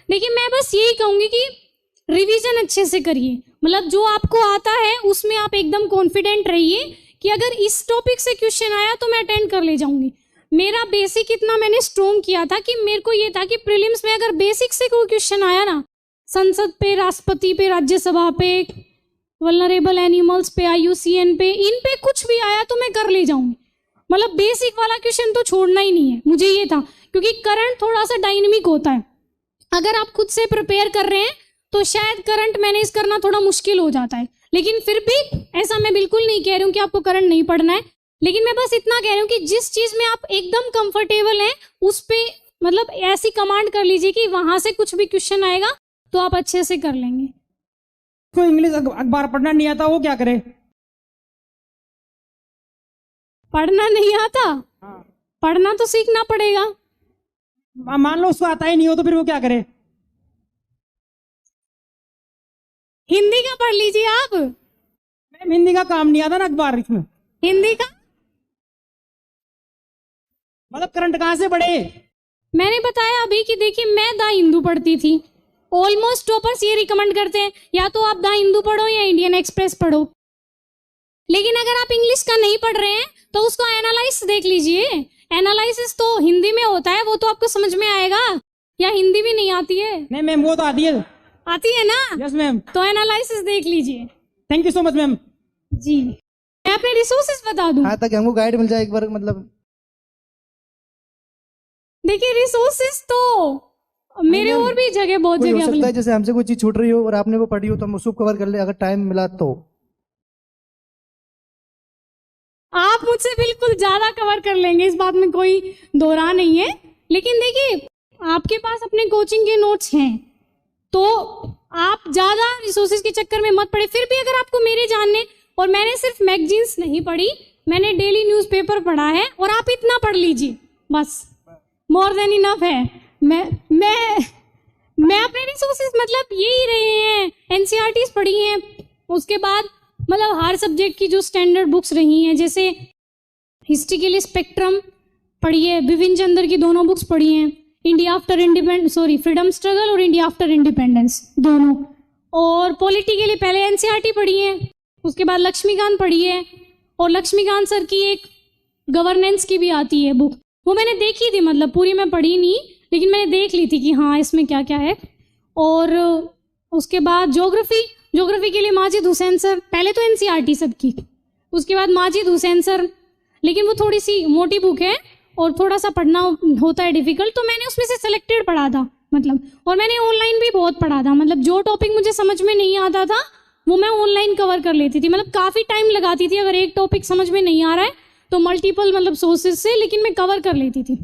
देखिए मैं बस यही कहूँगी कि रिवीजन अच्छे से करिए, मतलब जो आपको आता है उसमें आप एकदम कॉन्फिडेंट रहिए कि अगर इस टॉपिक से क्वेश्चन आया तो मैं अटेंड कर ले जाऊंगी। मेरा बेसिक इतना मैंने स्ट्रॉन्ग किया था कि मेरे को ये था कि प्रीलिम्स में अगर बेसिक से कोई क्वेश्चन आया ना, संसद पे, राष्ट्रपति पे, राज्यसभा पे, वल्नरेबल एनिमल्स पे, IUCN पे, इन पे कुछ भी आया तो मैं कर ले जाऊंगी। मतलब बेसिक वाला क्वेश्चन तो छोड़ना ही नहीं है, मुझे ये था, क्योंकि करंट थोड़ा सा डायनेमिक होता है। अगर आप खुद से प्रिपेयर कर रहे हैं तो शायद करंट मैनेज करना थोड़ा मुश्किल हो जाता है, लेकिन फिर भी ऐसा मैं बिल्कुल नहीं कह रही हूँ कि आपको करंट नहीं पढ़ना है, लेकिन मैं बस इतना कह रही हूँ कि जिस चीज में आप एकदम कंफर्टेबल हैं उस पे मतलब ऐसी कमांड कर लीजिए कि वहां से कुछ भी क्वेश्चन आएगा तो आप अच्छे से कर लेंगे। कोई इंग्लिश अखबार पढ़ना नहीं आता, वो क्या करे? पढ़ना नहीं आता? पढ़ना तो सीखना पड़ेगा। मान लो उसको आता ही नहीं हो तो फिर वो क्या करे? हिंदी का पढ़ लीजिए आप। मैम हिंदी का काम नहीं आता ना अखबार इसमें। हिंदी का मतलब करंट कहाँ से पढ़े? मैंने बताया अभी कि देखिए मैं द हिंदू पढ़ती थी। ऑलमोस्ट टॉपर्स ये रिकमेंड करते हैं या तो आप द हिंदू पढ़ो या इंडियन एक्सप्रेस पढ़ो, लेकिन अगर आप इंग्लिश का नहीं पढ़ रहे हैं तो उसका एनालाइसिस देख लीजिए। एनालाइसिस तो हिंदी में होता है, वो तो आपको समझ में आएगा। या हिंदी भी नहीं आती है? नहीं मैम वो तो आती है। आती है ना? Yes ma'am. तो एनालाइसिस देख लीजिए। Thank you so much ma'am. जी मैं अपने रिसोर्सेज बता दूं? हाँ, ताकि हमको गाइड मिल जाए एक बार। मतलब देखिए रिसोर्सेज तो मेरे और भी जगह बहुत कोई हो जगह सकता है जैसे हमसे कोई चीज छूट रही हो और आपने वो पढ़ी हो तो हम उसको कवर कर ले अगर टाइम मिला तो। आप मुझसे बिल्कुल ज्यादा कवर कर लेंगे, इस बात में कोई दोहरा नहीं है। लेकिन देखिए आपके पास अपने कोचिंग के नोट्स हैं तो आप ज्यादा रिसोर्सेज के चक्कर में मत पड़े। फिर भी अगर आपको मेरे जानने, और मैंने सिर्फ मैगजीन्स नहीं पढ़ी, मैंने डेली न्यूज़पेपर पढ़ा है, और आप इतना पढ़ लीजिए बस, मोर देन इनफ है। मैं अपने रिसोर्सेज मतलब यही रहे हैं, NCERTs पढ़ी हैं, उसके बाद मतलब हर सब्जेक्ट की जो स्टैंडर्ड बुक्स रही हैं, जैसे हिस्ट्री के लिए स्पेक्ट्रम पढ़ी है, बिपिन चंद्र की दोनों बुक्स पढ़ी हैं, इंडिया आफ्टर फ्रीडम स्ट्रगल और इंडिया आफ्टर इंडिपेंडेंस दोनों, और पॉलिटी के लिए पहले NCERT पढ़ी है, उसके बाद लक्ष्मीकांत पढ़ी है, और लक्ष्मीकांत सर की एक गवर्नेंस की भी आती है बुक, वो मैंने देखी थी, मतलब पूरी मैं पढ़ी नहीं लेकिन मैंने देख ली थी कि हाँ इसमें क्या क्या है। और उसके बाद ज्योग्राफी के लिए माजिद हुसैन सर, पहले तो NCERT सबकी, उसके बाद माजिद हुसैन सर, लेकिन वो थोड़ी सी मोटी बुक है और थोड़ा सा पढ़ना होता है डिफिकल्ट, तो मैंने उसमें से सेलेक्टेड पढ़ा था मतलब, और मैंने ऑनलाइन भी बहुत पढ़ा था, मतलब जो टॉपिक मुझे समझ में नहीं आता था वो मैं ऑनलाइन कवर कर लेती थी, मतलब काफ़ी टाइम लगाती थी। अगर एक टॉपिक समझ में नहीं आ रहा है तो मल्टीपल मतलब सोर्सेज से, लेकिन मैं कवर कर लेती थी।